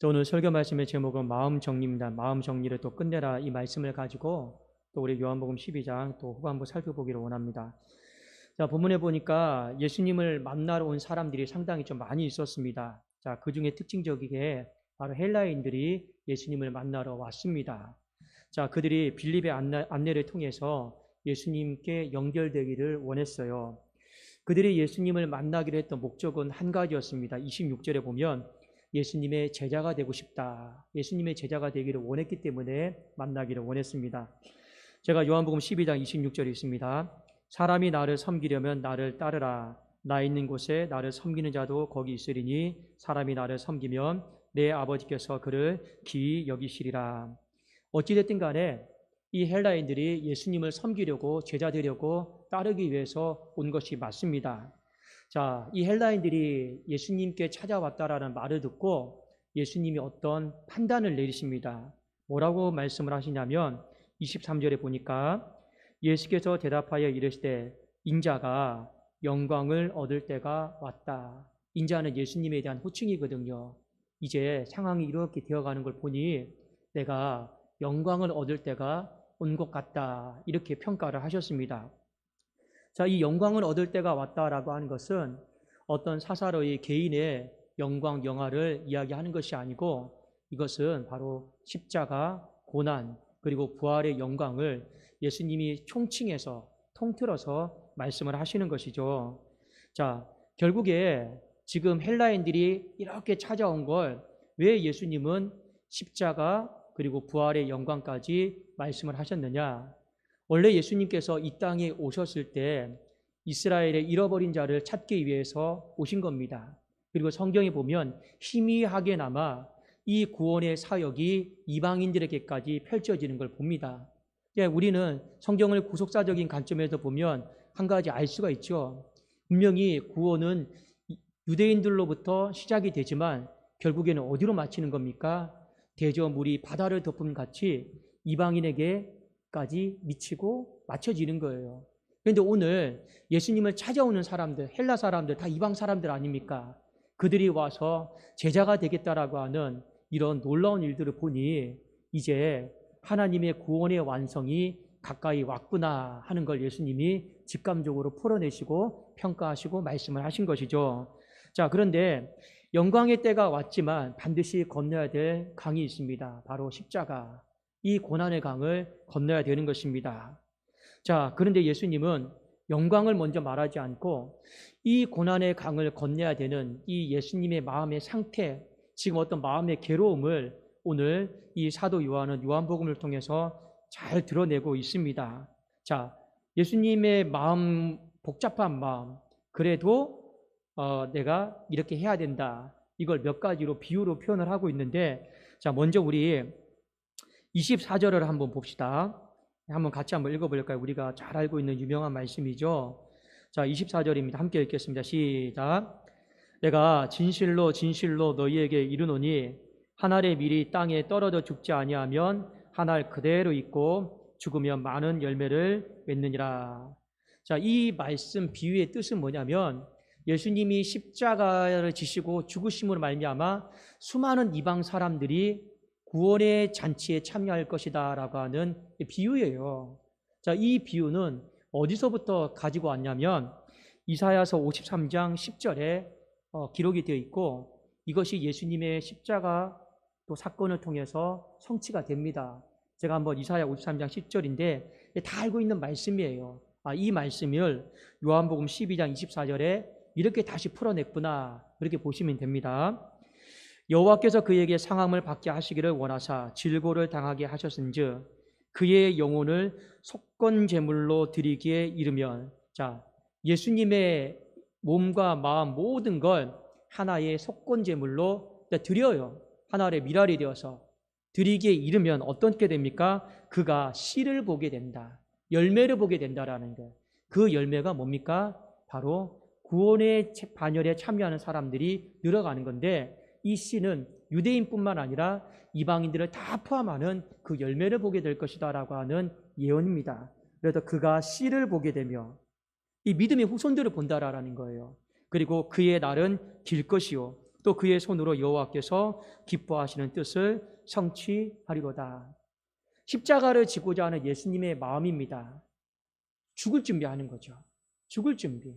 오늘 설교 말씀의 제목은 마음 정리입니다. 마음 정리를 또 끝내라, 이 말씀을 가지고 또 우리 요한복음 12장 또 후반부 살펴보기를 원합니다. 자, 본문에 보니까 예수님을 만나러 온 사람들이 상당히 좀 많이 있었습니다. 자, 그 중에 특징적이게 바로 헬라인들이 예수님을 만나러 왔습니다. 자, 그들이 빌립의 안내를 통해서 예수님께 연결되기를 원했어요. 그들이 예수님을 만나기로 했던 목적은 한 가지였습니다. 26절에 보면 예수님의 제자가 되고 싶다, 예수님의 제자가 되기를 원했기 때문에 만나기를 원했습니다. 제가 요한복음 12장 26절에 있습니다. 사람이 나를 섬기려면 나를 따르라. 나 있는 곳에 나를 섬기는 자도 거기 있으리니 사람이 나를 섬기면 내 아버지께서 그를 기이 여기시리라. 어찌됐든 간에 이 헬라인들이 예수님을 섬기려고, 제자 되려고, 따르기 위해서 온 것이 맞습니다. 자, 이 헬라인들이 예수님께 찾아왔다라는 말을 듣고 예수님이 어떤 판단을 내리십니다. 뭐라고 말씀을 하시냐면 23절에 보니까 예수께서 대답하여 이르시되 인자가 영광을 얻을 때가 왔다. 인자는 예수님에 대한 호칭이거든요. 이제 상황이 이렇게 되어가는 걸 보니 내가 영광을 얻을 때가 온 것 같다, 이렇게 평가를 하셨습니다. 자, 이 영광을 얻을 때가 왔다라고 하는 것은 어떤 사사로이 개인의 영광, 영화를 이야기하는 것이 아니고 이것은 바로 십자가, 고난, 그리고 부활의 영광을 예수님이 총칭해서, 통틀어서 말씀을 하시는 것이죠. 자, 결국에 지금 헬라인들이 이렇게 찾아온 걸 왜 예수님은 십자가 그리고 부활의 영광까지 말씀을 하셨느냐? 원래 예수님께서 이 땅에 오셨을 때 이스라엘의 잃어버린 자를 찾기 위해서 오신 겁니다. 그리고 성경에 보면 희미하게나마 이 구원의 사역이 이방인들에게까지 펼쳐지는 걸 봅니다. 우리는 성경을 구속사적인 관점에서 보면 한 가지 알 수가 있죠. 분명히 구원은 유대인들로부터 시작이 되지만 결국에는 어디로 마치는 겁니까? 대저물이 바다를 덮음 같이 이방인에게까지 미치고 맞춰지는 거예요. 그런데 오늘 예수님을 찾아오는 사람들, 헬라 사람들, 다 이방 사람들 아닙니까? 그들이 와서 제자가 되겠다라고 하는 이런 놀라운 일들을 보니 이제 하나님의 구원의 완성이 가까이 왔구나 하는 걸 예수님이 직감적으로 풀어내시고 평가하시고 말씀을 하신 것이죠. 자, 그런데 영광의 때가 왔지만 반드시 건너야 될 강이 있습니다. 바로 십자가, 이 고난의 강을 건너야 되는 것입니다. 자, 그런데 예수님은 영광을 먼저 말하지 않고 이 고난의 강을 건너야 되는 이 예수님의 마음의 상태, 지금 어떤 마음의 괴로움을 오늘 이 사도 요한은 요한복음을 통해서 잘 드러내고 있습니다. 자, 예수님의 마음, 복잡한 마음, 그래도 내가 이렇게 해야 된다, 이걸 몇 가지로 비유로 표현을 하고 있는데, 자, 먼저 우리 24절을 한번 봅시다. 한번 같이 한번 읽어볼까요? 우리가 잘 알고 있는 유명한 말씀이죠. 자, 24절입니다. 함께 읽겠습니다. 시작. 내가 진실로 진실로 너희에게 이르노니 한 알의 밀이 땅에 떨어져 죽지 아니하면 한 알 그대로 있고 죽으면 많은 열매를 맺느니라. 자, 이 말씀 비유의 뜻은 뭐냐면 예수님이 십자가를 지시고 죽으심으로 말미암아 수많은 이방 사람들이 구원의 잔치에 참여할 것이다 라고 하는 비유예요. 자, 이 비유는 어디서부터 가지고 왔냐면 이사야서 53장 10절에 기록이 되어 있고 이것이 예수님의 십자가 또 사건을 통해서 성취가 됩니다. 제가 한번 이사야 53장 10절인데 다 알고 있는 말씀이에요. 이 말씀을 요한복음 12장 24절에 이렇게 다시 풀어냈구나, 그렇게 보시면 됩니다. 여호와께서 그에게 상함을 받게 하시기를 원하사 질고를 당하게 하셨은즉 그의 영혼을 속건 제물로 드리기에 이르면, 자, 예수님의 몸과 마음 모든 걸 하나의 속건 제물로 드려요. 하나의 미랄이 되어서 드리기에 이르면 어떻게 됩니까? 그가 씨를 보게 된다, 열매를 보게 된다라는 거. 그 열매가 뭡니까? 바로 구원의 반열에 참여하는 사람들이 늘어가는 건데, 이 씨는 유대인뿐만 아니라 이방인들을 다 포함하는 그 열매를 보게 될 것이다 라고 하는 예언입니다. 그래서 그가 씨를 보게 되며 이 믿음의 후손들을 본다라는 거예요. 그리고 그의 날은 길 것이요 또 그의 손으로 여호와께서 기뻐하시는 뜻을 성취하리로다. 십자가를 지고자 하는 예수님의 마음입니다. 죽을 준비하는 거죠. 죽을 준비.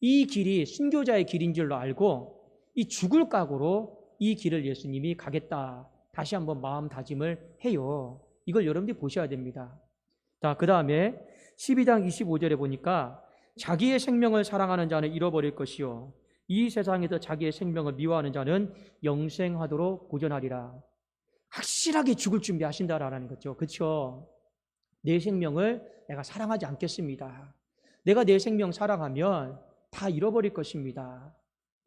이 길이 순교자의 길인 줄로 알고 이 죽을 각오로 이 길을 예수님이 가겠다. 다시 한번 마음 다짐을 해요. 이걸 여러분들이 보셔야 됩니다. 자, 그 다음에 12장 25절에 보니까 자기의 생명을 사랑하는 자는 잃어버릴 것이요 이 세상에서 자기의 생명을 미워하는 자는 영생하도록 보존하리라. 확실하게 죽을 준비하신다라는 거죠. 그렇죠? 내 생명을 내가 사랑하지 않겠습니다. 내가 내 생명 사랑하면 다 잃어버릴 것입니다.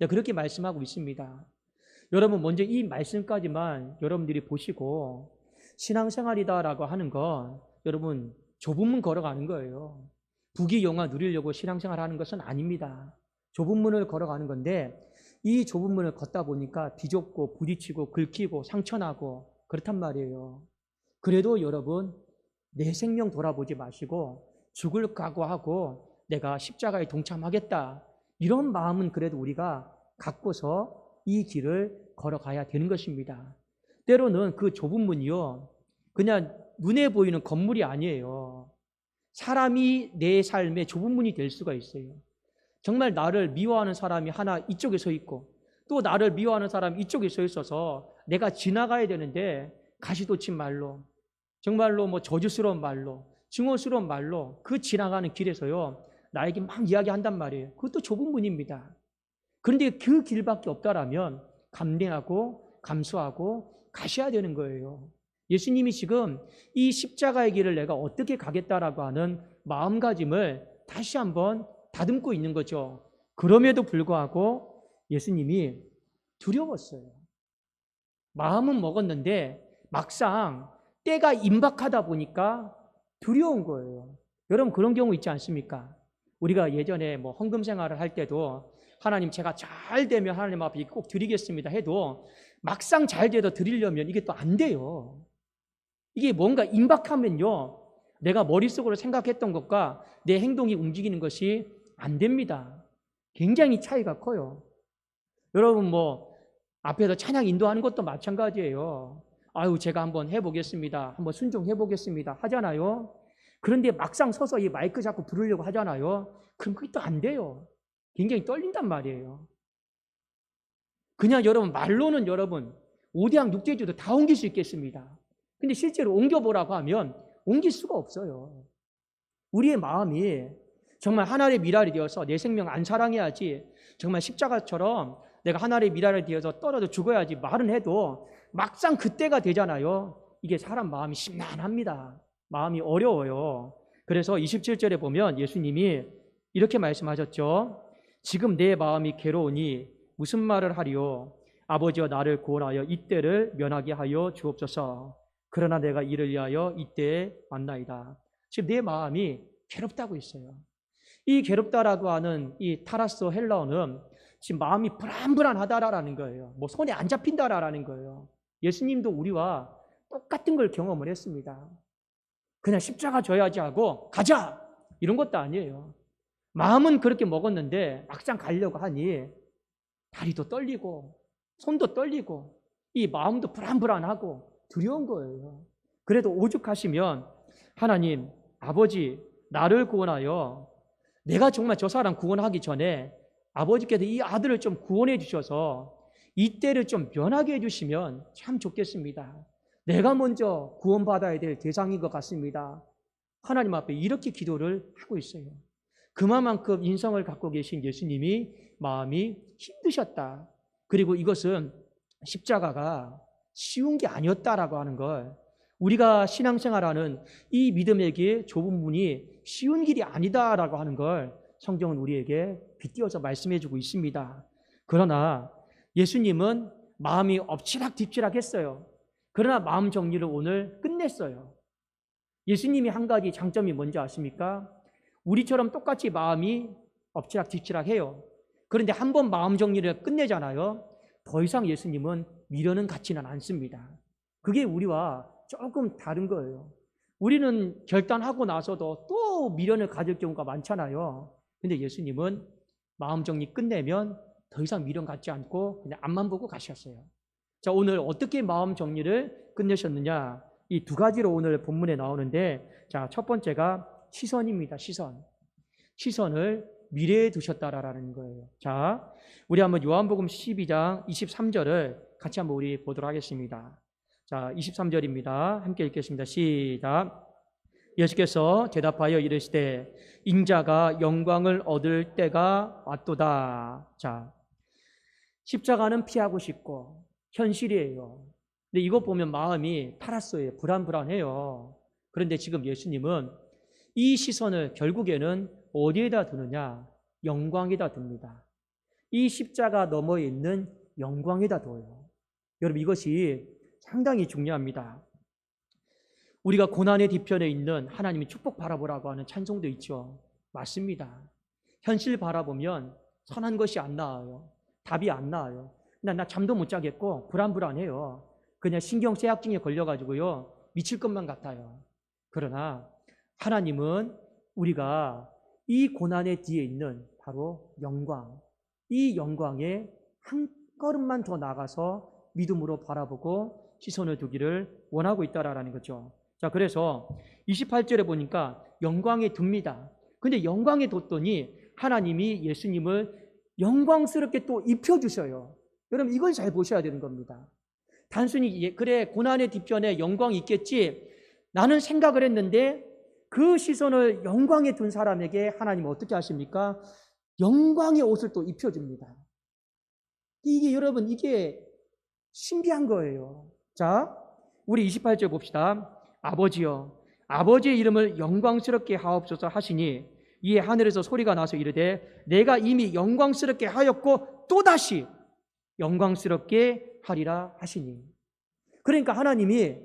그렇게 말씀하고 있습니다. 여러분 먼저 이 말씀까지만 여러분들이 보시고 신앙생활이다라고 하는 건 여러분 좁은 문 걸어가는 거예요. 부귀영화 누리려고 신앙생활 하는 것은 아닙니다. 좁은 문을 걸어가는 건데 이 좁은 문을 걷다 보니까 비좁고 부딪히고 긁히고 상처나고 그렇단 말이에요. 그래도 여러분 내 생명 돌아보지 마시고 죽을 각오하고 내가 십자가에 동참하겠다. 이런 마음은 그래도 우리가 갖고서 이 길을 걸어가야 되는 것입니다. 때로는 그 좁은 문이요 그냥 눈에 보이는 건물이 아니에요. 사람이 내 삶의 좁은 문이 될 수가 있어요. 정말 나를 미워하는 사람이 하나 이쪽에 서 있고 또 나를 미워하는 사람이 이쪽에 서 있어서 내가 지나가야 되는데 가시돋친 말로 정말로 뭐 저주스러운 말로 증오스러운 말로 그 지나가는 길에서요 나에게 막 이야기한단 말이에요. 그것도 좁은 문입니다. 그런데 그 길밖에 없다라면 감내하고 감수하고 가셔야 되는 거예요. 예수님이 지금 이 십자가의 길을 내가 어떻게 가겠다라고 하는 마음가짐을 다시 한번 다듬고 있는 거죠. 그럼에도 불구하고 예수님이 두려웠어요. 마음은 먹었는데 막상 때가 임박하다 보니까 두려운 거예요. 여러분 그런 경우 있지 않습니까? 우리가 예전에 뭐 헌금 생활을 할 때도 하나님 제가 잘 되면 하나님 앞에 꼭 드리겠습니다 해도 막상 잘 돼도 드리려면 이게 또 안 돼요. 이게 뭔가 임박하면요 내가 머릿속으로 생각했던 것과 내 행동이 움직이는 것이 안 됩니다. 굉장히 차이가 커요. 여러분 뭐 앞에서 찬양 인도하는 것도 마찬가지예요. 아유 제가 한번 해보겠습니다. 한번 순종해보겠습니다 하잖아요. 그런데 막상 서서 이 마이크 잡고 부르려고 하잖아요. 그럼 그게 또 안 돼요. 굉장히 떨린단 말이에요. 그냥 여러분 말로는 여러분 5대양 6대주도 다 옮길 수 있겠습니다. 근데 실제로 옮겨보라고 하면 옮길 수가 없어요. 우리의 마음이 정말 하나님의 미랄이 되어서 내 생명 안 사랑해야지 정말 십자가처럼 내가 하나님의 미랄이 되어서 떨어져 죽어야지 말은 해도 막상 그때가 되잖아요. 이게 사람 마음이 심란합니다. 마음이 어려워요. 그래서 27절에 보면 예수님이 이렇게 말씀하셨죠. 지금 내 마음이 괴로우니 무슨 말을 하리요? 아버지여 나를 구원하여 이때를 면하게 하여 주옵소서. 그러나 내가 이를 위하여 이때에 왔나이다. 지금 내 마음이 괴롭다고 있어요. 이 괴롭다라고 하는 이 타라스 헬라어는 지금 마음이 불안불안하다라는 거예요. 뭐 손에 안 잡힌다라는 거예요. 예수님도 우리와 똑같은 걸 경험을 했습니다. 그냥 십자가 져야지 하고 가자 이런 것도 아니에요. 마음은 그렇게 먹었는데 막상 가려고 하니 다리도 떨리고 손도 떨리고 이 마음도 불안불안하고 두려운 거예요. 그래도 오죽하시면 하나님 아버지 나를 구원하여 내가 정말 저 사람 구원하기 전에 아버지께서 이 아들을 좀 구원해 주셔서 이때를 좀 면하게 해주시면 참 좋겠습니다. 내가 먼저 구원받아야 될 대상인 것 같습니다. 하나님 앞에 이렇게 기도를 하고 있어요. 그만큼 인성을 갖고 계신 예수님이 마음이 힘드셨다. 그리고 이것은 십자가가 쉬운 게 아니었다라고 하는 걸 우리가 신앙생활하는 이 믿음의 길 좁은 문이 쉬운 길이 아니다라고 하는 걸 성경은 우리에게 빗띄어서 말씀해주고 있습니다. 그러나 예수님은 마음이 엎치락뒤치락했어요. 그러나 마음 정리를 오늘 끝냈어요. 예수님이 한 가지 장점이 뭔지 아십니까? 우리처럼 똑같이 마음이 엎치락뒤치락해요. 그런데 한 번 마음 정리를 끝내잖아요. 더 이상 예수님은 미련은 갖지는 않습니다. 그게 우리와 조금 다른 거예요. 우리는 결단하고 나서도 또 미련을 가질 경우가 많잖아요. 근데 예수님은 마음 정리 끝내면 더 이상 미련 갖지 않고 그냥 앞만 보고 가셨어요. 자, 오늘 어떻게 마음 정리를 끝내셨느냐? 이 두 가지로 오늘 본문에 나오는데, 자, 첫 번째가 시선입니다. 시선. 시선을 미래에 두셨다라는 거예요. 자, 우리 한번 요한복음 12장 23절을 같이 한번 우리 보도록 하겠습니다. 자, 23절입니다. 함께 읽겠습니다. 시작. 예수께서 대답하여 이르시되 인자가 영광을 얻을 때가 왔도다. 자, 십자가는 피하고 싶고 현실이에요. 근데 이거 보면 마음이 팔았어요. 불안해요. 그런데 지금 예수님은 이 시선을 결국에는 어디에다 두느냐? 영광에다 둡니다. 이 십자가 너머에 있는 영광에다 둬요. 여러분, 이것이 상당히 중요합니다. 우리가 고난의 뒤편에 있는 하나님의 축복 바라보라고 하는 찬송도 있죠. 맞습니다. 현실 바라보면 선한 것이 안 나와요. 답이 안 나와요. 나 잠도 못 자겠고 불안해요. 그냥 신경 쇠약증에 걸려가지고요. 미칠 것만 같아요. 그러나 하나님은 우리가 이 고난의 뒤에 있는 바로 영광, 이 영광에 한 걸음만 더 나가서 믿음으로 바라보고 시선을 두기를 원하고 있다라는 거죠. 자, 그래서 28절에 보니까 영광에 둡니다. 근데 영광에 뒀더니 하나님이 예수님을 영광스럽게 또 입혀주셔요. 여러분, 이걸 잘 보셔야 되는 겁니다. 단순히 그래 고난의 뒤편에 영광이 있겠지 나는 생각을 했는데 그 시선을 영광에 둔 사람에게 하나님은 어떻게 하십니까? 영광의 옷을 또 입혀줍니다. 이게 여러분 이게 신비한 거예요. 자, 우리 28절 봅시다. 아버지여, 아버지의 이름을 영광스럽게 하옵소서 하시니 이에 하늘에서 소리가 나서 이르되 내가 이미 영광스럽게 하였고 또다시 영광스럽게 하리라 하시니. 그러니까 하나님이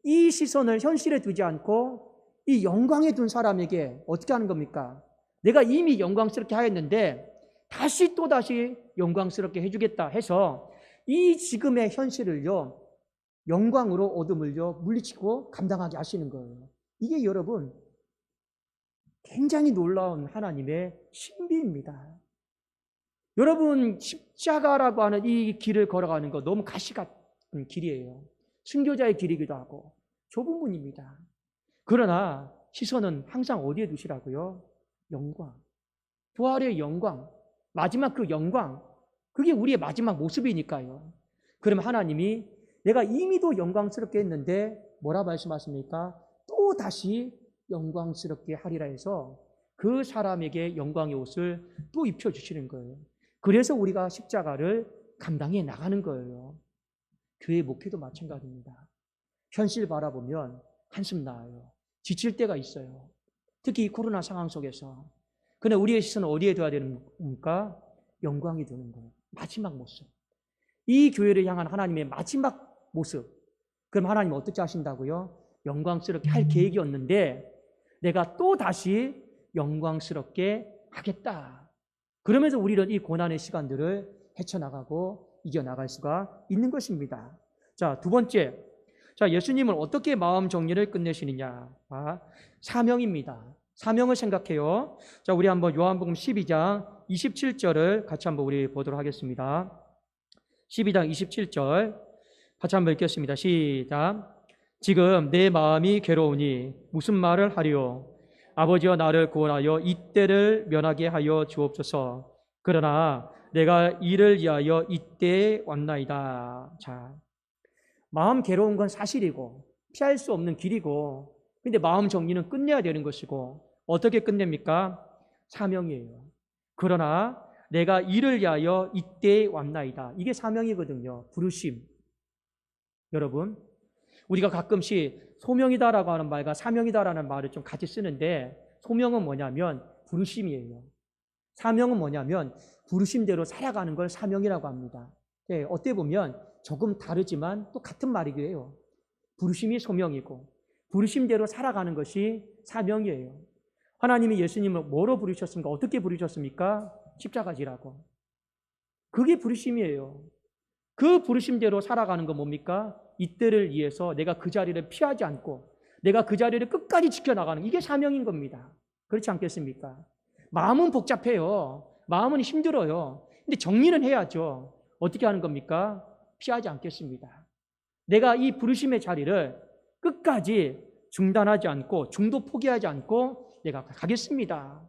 이 시선을 현실에 두지 않고 이 영광에 둔 사람에게 어떻게 하는 겁니까? 내가 이미 영광스럽게 하였는데 다시 또다시 영광스럽게 해주겠다 해서 이 지금의 현실을요 영광으로 어둠을요 물리치고 감당하게 하시는 거예요. 이게 여러분 굉장히 놀라운 하나님의 신비입니다. 여러분 십자가라고 하는 이 길을 걸어가는 거 너무 가시 같은 길이에요. 순교자의 길이기도 하고 좁은 문입니다. 그러나 시선은 항상 어디에 두시라고요? 영광, 부활의 영광, 마지막 그 영광, 그게 우리의 마지막 모습이니까요. 그러면 하나님이 내가 이미도 영광스럽게 했는데 뭐라 말씀하십니까? 또 다시 영광스럽게 하리라 해서 그 사람에게 영광의 옷을 또 입혀주시는 거예요. 그래서 우리가 십자가를 감당해 나가는 거예요. 교회 목회도 마찬가지입니다. 현실 바라보면 한숨 나와요. 지칠 때가 있어요. 특히 이 코로나 상황 속에서. 그런데 우리의 시선은 어디에 둬야 됩니까? 영광이 드는 거예요. 마지막 모습. 이 교회를 향한 하나님의 마지막 모습. 그럼 하나님은 어떻게 하신다고요? 영광스럽게 할 계획이었는데 내가 또 다시 영광스럽게 하겠다. 그러면서 우리는 이 고난의 시간들을 헤쳐나가고 이겨나갈 수가 있는 것입니다. 자, 두 번째. 자, 예수님은 어떻게 마음 정리를 끝내시느냐? 사명입니다. 사명을 생각해요. 자, 우리 한번 요한복음 12장 27절을 같이 한번 우리 보도록 하겠습니다. 12장 27절 같이 한번 읽겠습니다. 시작. 지금 내 마음이 괴로우니 무슨 말을 하리요? 아버지여 나를 구원하여 이때를 면하게 하여 주옵소서. 그러나 내가 이를 위하여 이때에 왔나이다. 자, 마음 괴로운 건 사실이고 피할 수 없는 길이고 근데 마음 정리는 끝내야 되는 것이고 어떻게 끝냅니까? 사명이에요. 그러나 내가 이를 위하여 이때에 왔나이다. 이게 사명이거든요. 부르심. 여러분 우리가 가끔씩 소명이다라고 하는 말과 사명이다라는 말을 좀 같이 쓰는데 소명은 뭐냐면 부르심이에요. 사명은 뭐냐면 부르심대로 살아가는 걸 사명이라고 합니다. 네, 어떻게 보면 조금 다르지만 또 같은 말이기도 해요. 부르심이 소명이고 부르심대로 살아가는 것이 사명이에요. 하나님이 예수님을 뭐로 부르셨습니까? 어떻게 부르셨습니까? 십자가지라고. 그게 부르심이에요. 그 부르심대로 살아가는 건 뭡니까? 이때를 위해서 내가 그 자리를 피하지 않고 내가 그 자리를 끝까지 지켜나가는 이게 사명인 겁니다. 그렇지 않겠습니까? 마음은 복잡해요. 마음은 힘들어요. 근데 정리는 해야죠. 어떻게 하는 겁니까? 피하지 않겠습니다. 내가 이 부르심의 자리를 끝까지 중단하지 않고 중도 포기하지 않고 내가 가겠습니다.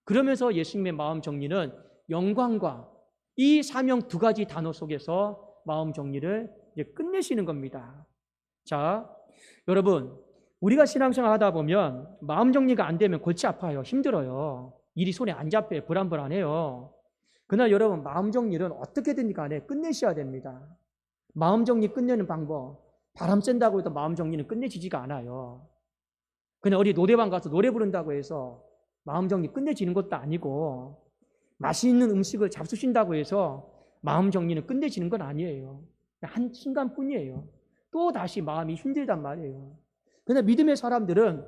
그러면서 예수님의 마음 정리는 영광과 이 사명 두 가지 단어 속에서 마음 정리를 이제 끝내시는 겁니다. 자, 여러분, 우리가 신앙생활 하다 보면 마음 정리가 안 되면 골치 아파요. 힘들어요. 일이 손에 안 잡혀요. 불안불안해요. 그러나 여러분, 마음 정리는 어떻게든 간에 끝내셔야 됩니다. 마음 정리 끝내는 방법, 바람 쐰다고 해서 마음 정리는 끝내지지가 않아요. 그냥 어디 노래방 가서 노래 부른다고 해서 마음 정리 끝내지는 것도 아니고, 맛있는 음식을 잡수신다고 해서 마음 정리는 끝내지는 건 아니에요. 한 순간뿐이에요. 또 다시 마음이 힘들단 말이에요. 그런데 믿음의 사람들은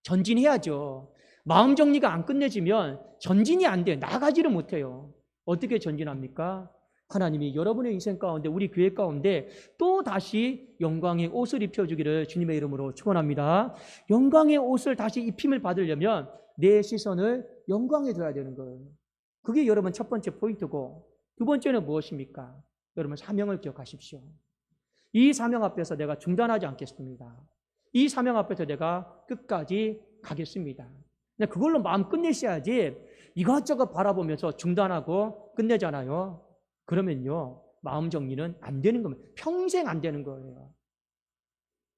전진해야죠. 마음 정리가 안 끝내지면 전진이 안 돼요. 나가지를 못해요. 어떻게 전진합니까? 하나님이 여러분의 인생 가운데, 우리 교회 가운데 또 다시 영광의 옷을 입혀주기를 주님의 이름으로 축원합니다. 영광의 옷을 다시 입힘을 받으려면 내 시선을 영광에 둬야 되는 거예요. 그게 여러분 첫 번째 포인트고, 두 번째는 무엇입니까? 여러분 사명을 기억하십시오. 이 사명 앞에서 내가 중단하지 않겠습니다. 이 사명 앞에서 내가 끝까지 가겠습니다. 근데 그걸로 마음 끝내셔야지 이것저것 바라보면서 중단하고 끝내잖아요. 그러면요, 마음 정리는 안 되는 겁니다. 평생 안 되는 거예요.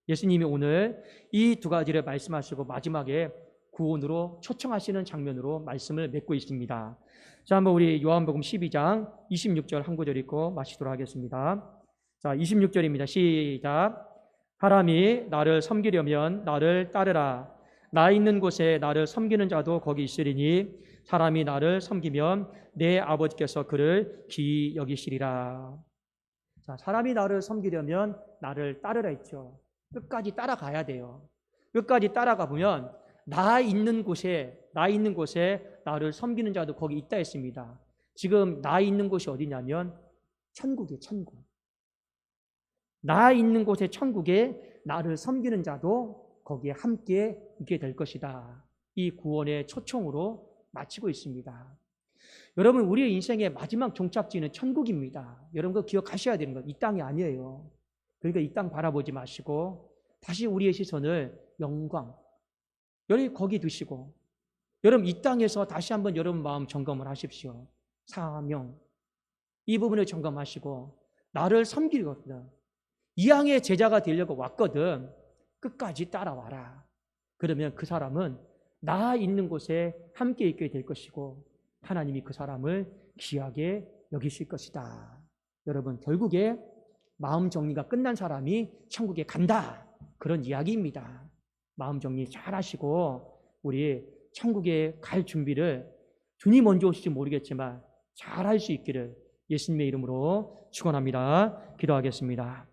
예수님이 오늘 이 두 가지를 말씀하시고 마지막에 구원으로 초청하시는 장면으로 말씀을 맺고 있습니다. 자, 한번 우리 요한복음 12장 26절 한 구절 읽고 마치도록 하겠습니다. 자, 26절입니다. 시작. 사람이 나를 섬기려면 나를 따르라. 나 있는 곳에 나를 섬기는 자도 거기 있으리니 사람이 나를 섬기면 내 아버지께서 그를 귀히 여기시리라. 자, 사람이 나를 섬기려면 나를 따르라 했죠. 끝까지 따라가야 돼요. 끝까지 따라가 보면 나 있는 곳에 나를 섬기는 자도 거기 있다 했습니다. 지금 나 있는 곳이 어디냐면 천국이에요. 천국. 나 있는 곳에 천국에 나를 섬기는 자도 거기에 함께 있게 될 것이다. 이 구원의 초청으로 마치고 있습니다. 여러분, 우리의 인생의 마지막 종착지는 천국입니다. 여러분 그거 기억하셔야 되는 거예요. 이 땅이 아니에요. 그러니까 이 땅 바라보지 마시고 다시 우리의 시선을 영광, 여러분 거기 두시고, 여러분 이 땅에서 다시 한번 여러분 마음 점검을 하십시오. 사명, 이 부분을 점검하시고 나를 섬기거든. 이 양의 제자가 되려고 왔거든. 끝까지 따라와라. 그러면 그 사람은 나 있는 곳에 함께 있게 될 것이고 하나님이 그 사람을 귀하게 여기실 것이다. 여러분, 결국에 마음 정리가 끝난 사람이 천국에 간다. 그런 이야기입니다. 마음 정리 잘 하시고 우리 천국에 갈 준비를 주님 언제 오실지 모르겠지만 잘 할 수 있기를 예수님의 이름으로 축원합니다. 기도하겠습니다.